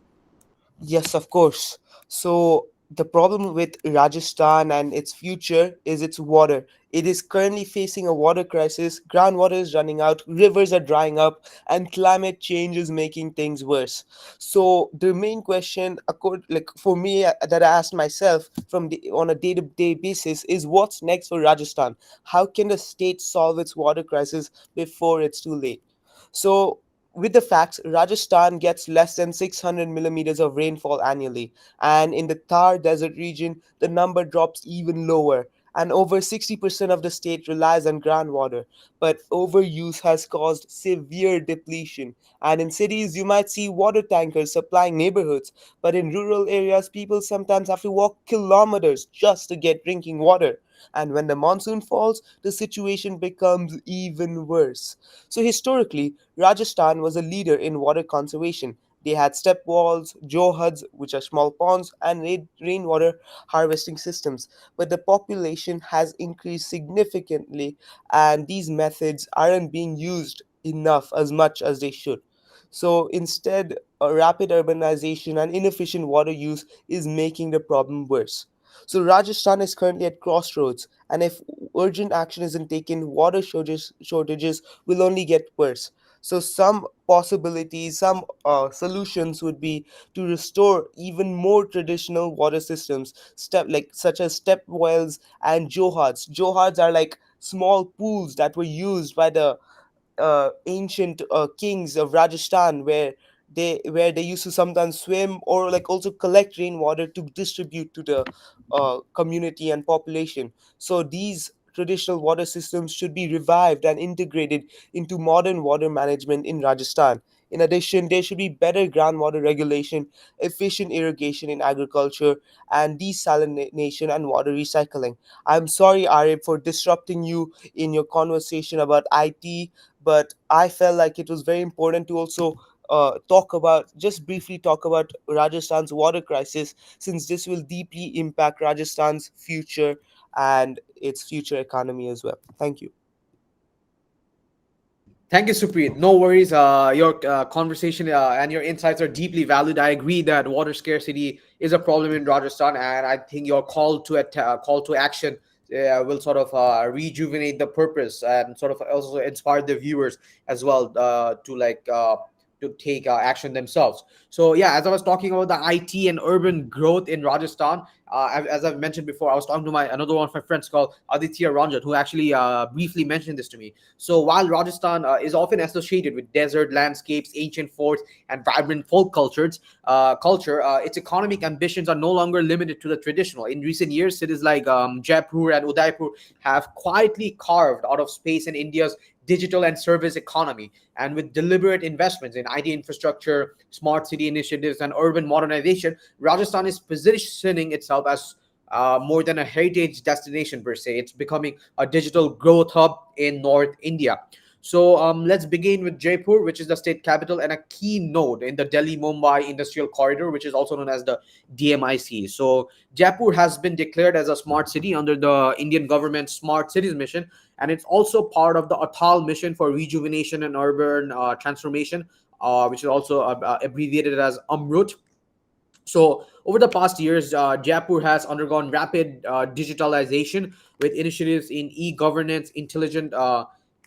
Yes, of course. So the problem with Rajasthan and its future is its water. It is currently facing a water crisis. Groundwater is running out, rivers are drying up, and climate change is making things worse. So the main question, like for me, that I asked myself on a day-to-day basis is what's next for Rajasthan? How can the state solve its water crisis before it's too late? So with the facts, Rajasthan gets less than 600 millimeters of rainfall annually, and in the Thar Desert region, the number drops even lower. And over 60% of the state relies on groundwater. But overuse has caused severe depletion. And in cities, you might see water tankers supplying neighborhoods. But in rural areas, people sometimes have to walk kilometers just to get drinking water. And when the monsoon falls, the situation becomes even worse. So, historically, Rajasthan was a leader in water conservation. They had step walls, johats, which are small ponds, and rainwater harvesting systems. But the population has increased significantly, and these methods aren't being used enough as much as they should. So instead, a rapid urbanization and inefficient water use is making the problem worse. So Rajasthan is currently at crossroads, and if urgent action isn't taken, shortages will only get worse. So some possibilities, some solutions would be to restore even more traditional water systems, such as step wells and johats. Johats are like small pools that were used by the ancient kings of Rajasthan, where they used to sometimes swim or like also collect rainwater to distribute to the community and population. So these traditional water systems should be revived and integrated into modern water management in Rajasthan. In addition, there should be better groundwater regulation, efficient irrigation in agriculture, and desalination and water recycling. I'm sorry, Arif, for disrupting you in your conversation about IT, but I felt like it was very important to also just briefly talk about Rajasthan's water crisis, since this will deeply impact Rajasthan's future and its future economy as well. Thank you. Thank you, Supreet. No worries. Your conversation and your insights are deeply valid. I agree that water scarcity is a problem in Rajasthan, and I think your call to action will sort of rejuvenate the purpose and sort of also inspire the viewers as well to take action themselves. So yeah, as I was talking about the IT and urban growth in Rajasthan, as I've mentioned before, I was talking to my another one of my friends called Aditya Ranjan, who actually briefly mentioned this to me. So while Rajasthan is often associated with desert landscapes, ancient forts, and vibrant folk its economic ambitions are no longer limited to the traditional. In recent years, cities like Jaipur and Udaipur have quietly carved out of space in India's digital and service economy. And with deliberate investments in IT infrastructure, smart city initiatives, and urban modernization, Rajasthan is positioning itself as more than a heritage destination per se. It's becoming a digital growth hub in North India. So let's begin with Jaipur, which is the state capital and a key node in the Delhi-Mumbai industrial corridor, which is also known as the DMIC. So Jaipur has been declared as a smart city under the Indian government's Smart Cities mission, and it's also part of the Atal mission for rejuvenation and urban transformation, which is also abbreviated as AMRUT. So over the past years, Jaipur has undergone rapid digitalization with initiatives in e-governance, intelligent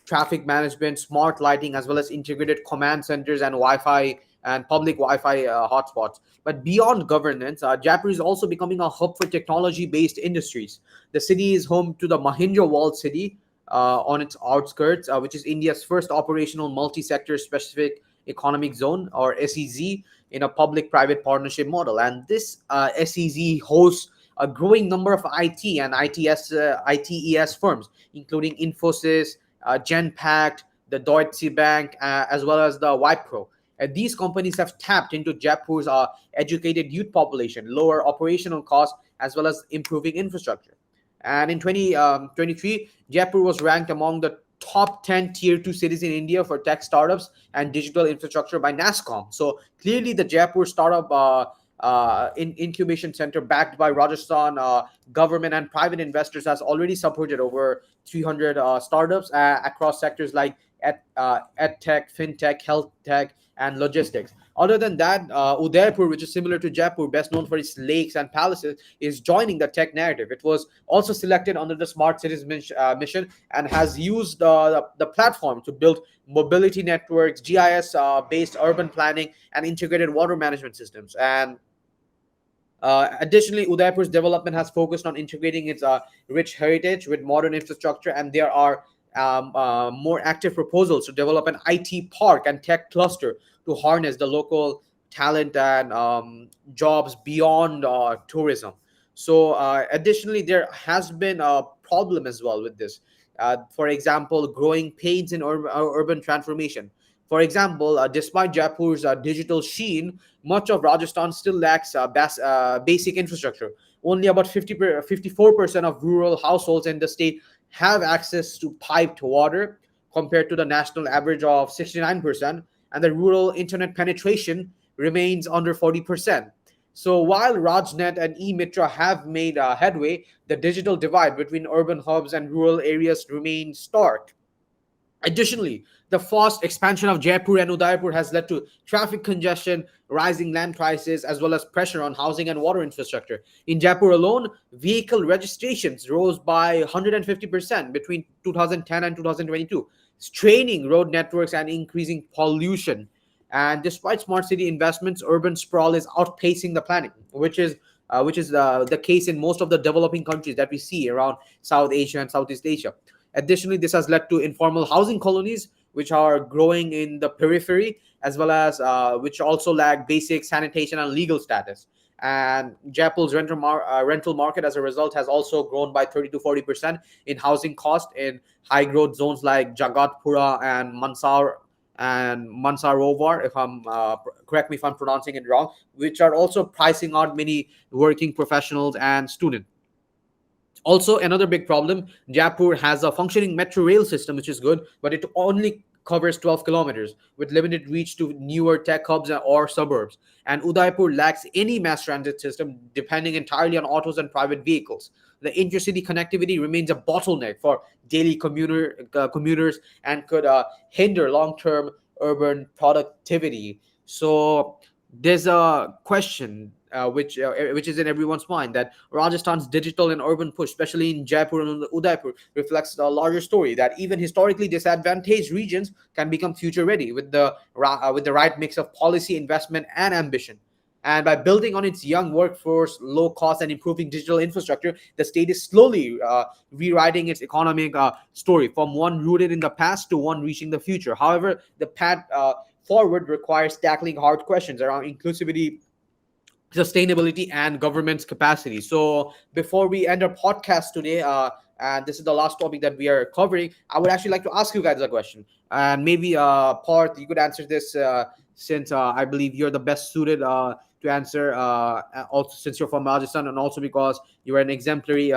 traffic management, smart lighting, as well as integrated command centers and Wi-Fi and public Wi-Fi hotspots. But beyond governance, Jaipur is also becoming a hub for technology-based industries. The city is home to the Mahindra Walled City on its outskirts, which is India's first operational multi-sector specific economic zone, or SEZ, in a public-private partnership model. And this SEZ hosts a growing number of IT and ITES firms, including Infosys, Genpact, the Deutsche Bank, as well as the Wipro. And these companies have tapped into Jaipur's educated youth population, lower operational costs, as well as improving infrastructure. And in 2023, Jaipur was ranked among the top 10 tier 2 cities in India for tech startups and digital infrastructure by NASSCOM. So clearly, the Jaipur startup incubation center, backed by Rajasthan government and private investors, has already supported over 300 startups across sectors like edtech, fintech, health tech, and logistics. Other than that, Udaipur, which is similar to Jaipur, best known for its lakes and palaces, is joining the tech narrative. It was also selected under the Smart Cities mission and has used the platform to build mobility networks, GIS based urban planning, and integrated water management systems. And additionally, Udaipur's development has focused on integrating its rich heritage with modern infrastructure, and there are more active proposals to develop an IT park and tech cluster to harness the local talent and jobs beyond tourism. So, additionally, there has been a problem as well with this. For example, growing pains in urban transformation. For example, despite Jaipur's digital sheen, much of Rajasthan still lacks basic infrastructure. Only about 54% of rural households in the state have access to piped water, compared to the national average of 69%, and the rural internet penetration remains under 40%. So while Rajnet and eMitra have made headway, the digital divide between urban hubs and rural areas remains stark. Additionally, the fast expansion of Jaipur and Udaipur has led to traffic congestion, rising land prices, as well as pressure on housing and water infrastructure. In Jaipur alone, vehicle registrations rose by 150% between 2010 and 2022, straining road networks and increasing pollution. And despite smart city investments, urban sprawl is outpacing the planning, which is the case in most of the developing countries that we see around South Asia and Southeast Asia. Additionally, this has led to informal housing colonies which are growing in the periphery, as well as which also lack basic sanitation and legal status. And Jaipur's rental market, as a result, has also grown by 30 to 40% in housing cost in high growth zones like Jagatpura and Mansarovar, if I'm correct me if I'm pronouncing it wrong, which are also pricing out many working professionals and students. Also, another big problem, Jaipur has a functioning metro rail system, which is good, but it only covers 12 kilometers with limited reach to newer tech hubs or suburbs. And Udaipur lacks any mass transit system, depending entirely on autos and private vehicles. The intercity connectivity remains a bottleneck for daily commuters and could hinder long-term urban productivity. So there's a question which is in everyone's mind, that Rajasthan's digital and urban push, especially in Jaipur and Udaipur, reflects a larger story that even historically disadvantaged regions can become future ready with the right mix of policy, investment, and ambition. And by building on its young workforce, low cost, and improving digital infrastructure, the state is slowly rewriting its economic story from one rooted in the past to one reaching the future. However, the path forward requires tackling hard questions around inclusivity, sustainability, and government's capacity. So before we end our podcast today, and this is the last topic that we are covering, I would actually like to ask you guys a question, and maybe Parth, you could answer this, since I believe you're the best suited to answer, also since you're from Rajasthan, and also because you are an exemplary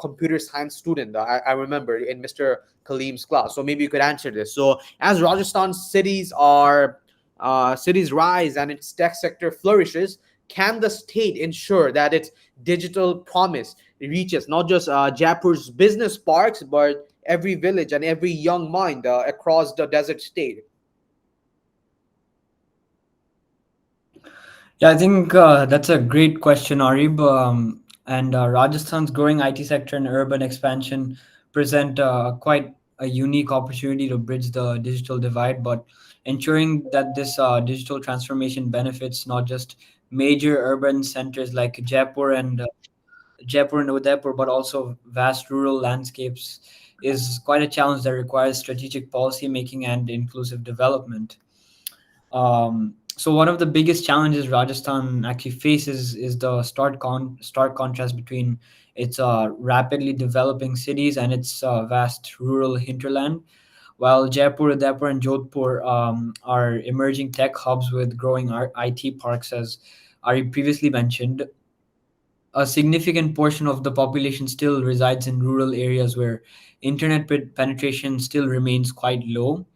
computer science student. I remember in Mr. Kalim's class. So maybe you could answer this. So as Rajasthan cities rise and its tech sector flourishes, can the state ensure that its digital promise reaches not just Jaipur's business parks, but every village and every young mind across the desert state? Yeah, I think that's a great question, Arib. And Rajasthan's growing IT sector and urban expansion present quite a unique opportunity to bridge the digital divide, but ensuring that this digital transformation benefits not just major urban centers like Jaipur and Udaipur, but also vast rural landscapes is quite a challenge that requires strategic policy making and inclusive development. So one of the biggest challenges Rajasthan actually faces is the stark contrast between its rapidly developing cities and its vast rural hinterland. While Jaipur, Udaipur, and Jodhpur are emerging tech hubs with growing IT parks, as Ari previously mentioned, a significant portion of the population still resides in rural areas where internet penetration still remains quite low.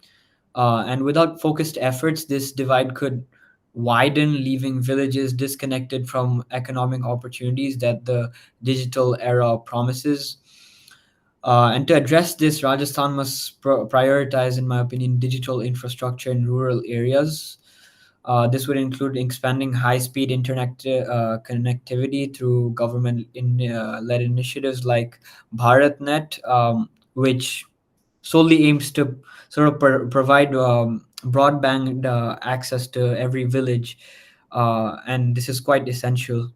And without focused efforts, this divide could widen, leaving villages disconnected from economic opportunities that the digital era promises. And to address this, Rajasthan must prioritize, in my opinion, digital infrastructure in rural areas. This would include expanding high-speed internet connectivity through government-led initiatives like BharatNet, which solely aims to sort of provide broadband access to every village, and this is quite essential.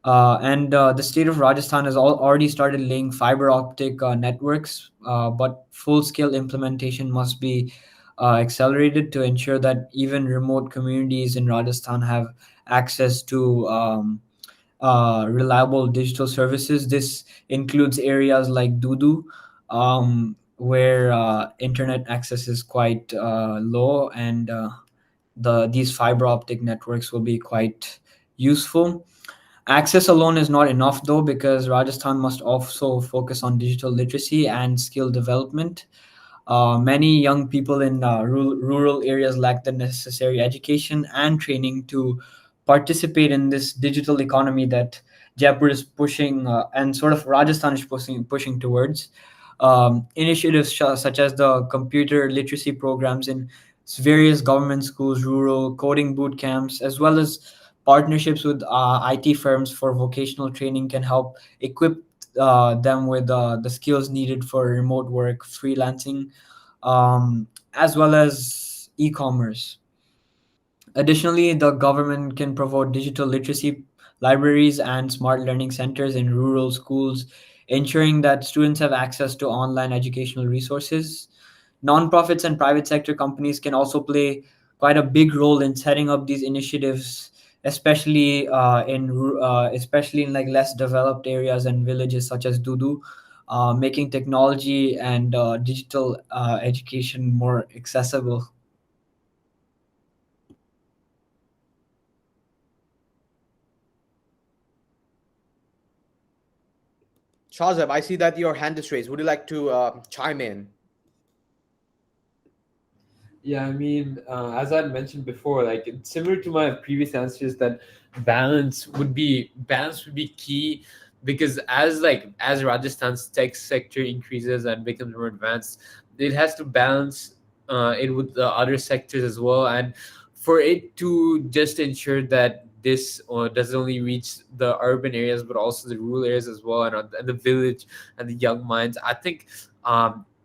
And the state of Rajasthan has already started laying fiber optic networks, but full-scale implementation must be accelerated to ensure that even remote communities in Rajasthan have access to reliable digital services. This includes areas like Dudu, where internet access is quite low, and these fiber optic networks will be quite useful. Access alone is not enough, though, because Rajasthan must also focus on digital literacy and skill development. Many young people in rural areas lack the necessary education and training to participate in this digital economy that Jaipur is pushing, and sort of Rajasthan is pushing towards. Initiatives such as the computer literacy programs in various government schools, rural coding boot camps, as well as partnerships with IT firms for vocational training can help equip them with the skills needed for remote work, freelancing, as well as e-commerce. Additionally, the government can provide digital literacy libraries and smart learning centers in rural schools, ensuring that students have access to online educational resources. Nonprofits and private sector companies can also play quite a big role in setting up these initiatives, especially in like less developed areas and villages such as Dudu, making technology and digital education more accessible. Shahzab, I see that your hand is raised. Would you like to chime in? Yeah, I mean, as I mentioned before, like it's similar to my previous answers, that balance would be key, because as Rajasthan's tech sector increases and becomes more advanced, it has to balance it with the other sectors as well, and for it to just ensure that this doesn't only reach the urban areas but also the rural areas as well, and the village and the young minds. I think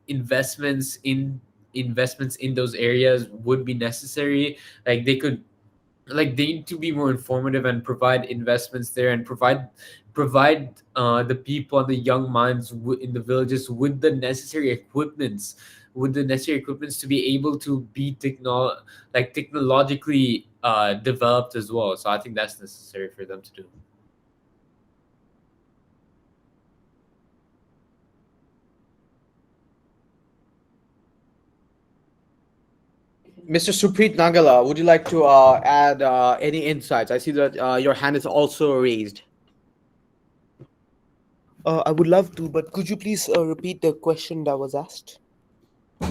investments in investments in those areas would be necessary. Like they need to be more informative and provide investments there, and provide the people and the young minds in the villages with the necessary equipments to be able to be technologically developed as well. So I think that's necessary for them to do. Mr. Supreet Nagella, would you like to add any insights? I see that your hand is also raised. I would love to, but could you please repeat the question that was asked?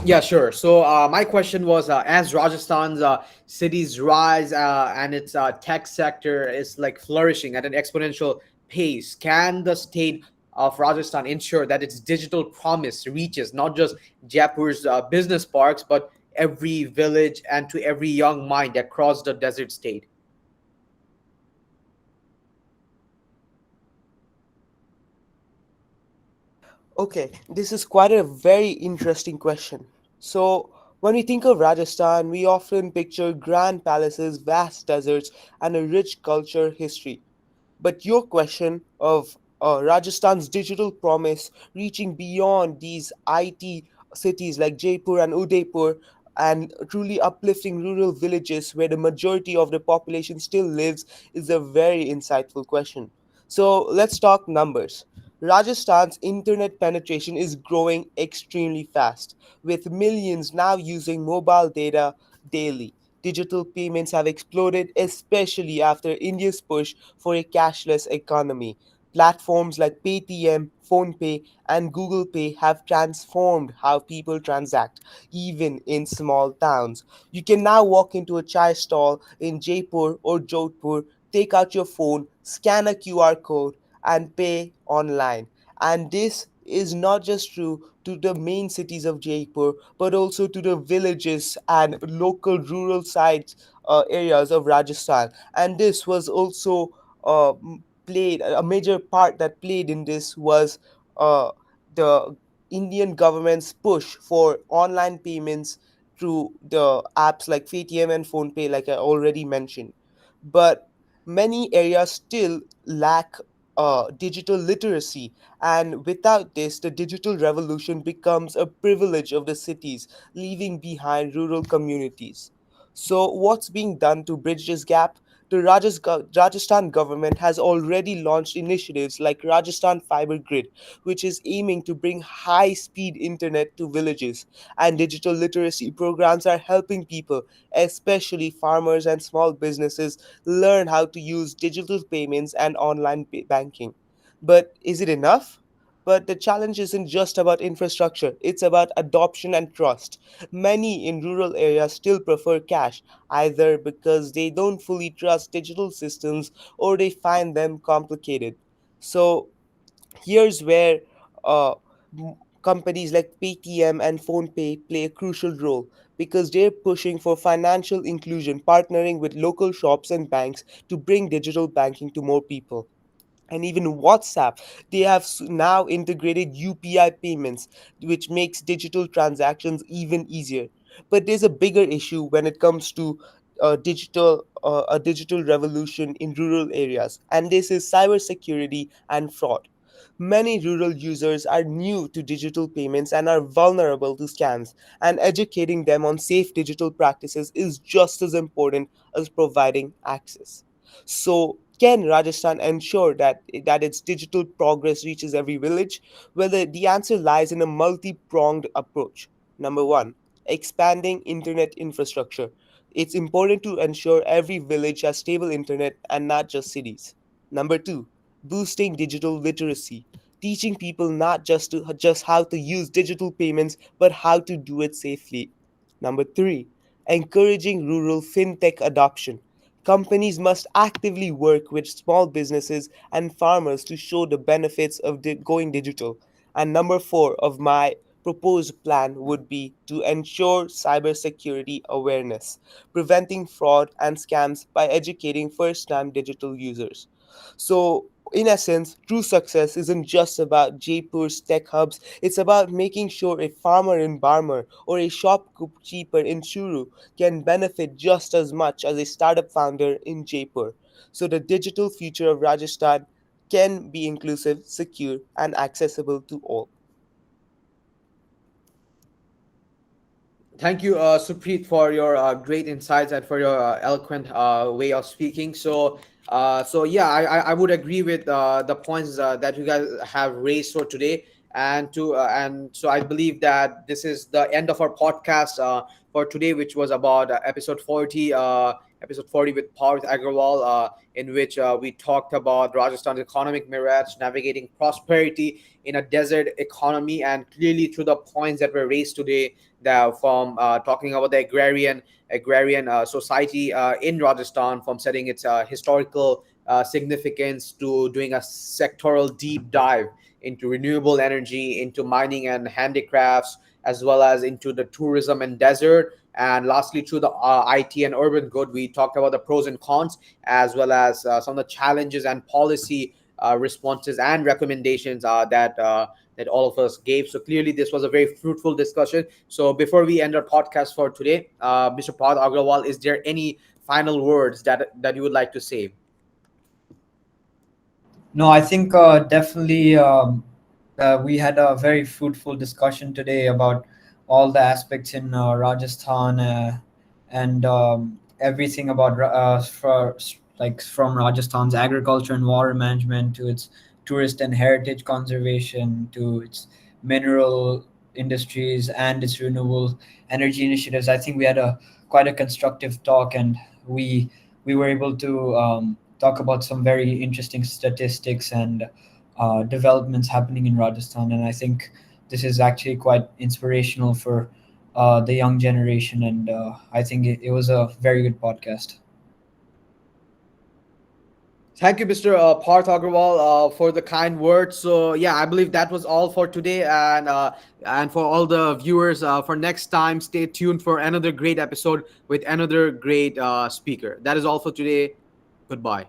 Yeah, sure. So my question was, as Rajasthan's cities rise and its tech sector is like flourishing at an exponential pace, can the state of Rajasthan ensure that its digital promise reaches not just Jaipur's business parks, but every village and to every young mind across the desert state? Okay, this is quite a very interesting question. So, when we think of Rajasthan, we often picture grand palaces, vast deserts, and a rich culture history. But your question of Rajasthan's digital promise reaching beyond these IT cities like Jaipur and Udaipur, and truly uplifting rural villages where the majority of the population still lives is a very insightful question. So let's talk numbers. Rajasthan's internet penetration is growing extremely fast, with millions now using mobile data daily. Digital payments have exploded, especially after India's push for a cashless economy. Platforms like Paytm, PhonePe, and Google Pay have transformed how people transact, even in small towns. You can now walk into a chai stall in Jaipur or Jodhpur, take out your phone, scan a QR code, and pay online. And this is not just true to the main cities of Jaipur, but also to the villages and local rural sites areas of Rajasthan. And this was also played a major part that played in this was uh, the Indian government's push for online payments through the apps like Paytm and PhonePe, like I already mentioned. But many areas still lack digital literacy, and without this, the digital revolution becomes a privilege of the cities, leaving behind rural communities. So, what's being done to bridge this gap? The Rajasthan government has already launched initiatives like Rajasthan Fiber Grid, which is aiming to bring high speed internet to villages. And digital literacy programs are helping people, especially farmers and small businesses, learn how to use digital payments and online banking. But is it enough? But the challenge isn't just about infrastructure, it's about adoption and trust. Many in rural areas still prefer cash, either because they don't fully trust digital systems or they find them complicated. So, here's where uh, companies like Paytm and PhonePe play a crucial role because they're pushing for financial inclusion, partnering with local shops and banks to bring digital banking to more people. And even WhatsApp, they have now integrated UPI payments, which makes digital transactions even easier. But there's a bigger issue when it comes to a digital revolution in rural areas, and this is cybersecurity and fraud. Many rural users are new to digital payments and are vulnerable to scams, and educating them on safe digital practices is just as important as providing access. So, can Rajasthan ensure that its digital progress reaches every village? Well, the answer lies in a multi pronged approach. Number one, expanding internet infrastructure. It's important to ensure every village has stable internet and not just cities. Number two, boosting digital literacy, teaching people not just how to use digital payments but how to do it safely. Number three, encouraging rural fintech adoption. Companies must actively work with small businesses and farmers to show the benefits of going digital. And number four of my proposed plan would be to ensure cybersecurity awareness, preventing fraud and scams by educating first time digital users. So, in essence, true success isn't just about Jaipur's tech hubs, it's about making sure a farmer in Barmer or a shopkeeper in Shuru can benefit just as much as a startup founder in Jaipur. So, the digital future of Rajasthan can be inclusive, secure, and accessible to all. Thank you, Supreet, for your great insights and for your eloquent way of speaking. So yeah, I would agree with the points that you guys have raised for today, and so I believe that this is the end of our podcast for today, which was about episode 40 with Parth Agrawal, in which we talked about Rajasthan's economic mirage, navigating prosperity in a desert economy, and clearly through the points that were raised today, that from talking about the agrarian society in Rajasthan, from setting its historical significance to doing a sectoral deep dive into renewable energy, into mining and handicrafts, as well as into the tourism and desert. And lastly, through the IT and urban good, we talked about the pros and cons, as well as some of the challenges and policy responses and recommendations that all of us gave. So clearly, this was a very fruitful discussion. So before we end our podcast for today, Mr. Parth Agrawal, is there any final words that you would like to say? No, I think definitely we had a very fruitful discussion today about all the aspects in Rajasthan and everything about like from Rajasthan's agriculture and water management to its tourist and heritage conservation to its mineral industries and its renewable energy initiatives. I think we had a quite a constructive talk, and we were able to talk about some very interesting statistics and developments happening in Rajasthan. And I think this is actually quite inspirational for the young generation. And I think it was a very good podcast. Thank you, Mr. Parth Agrawal, for the kind words. So yeah, I believe that was all for today, and for all the viewers, for next time, stay tuned for another great episode with another great speaker. That is all for today. Goodbye.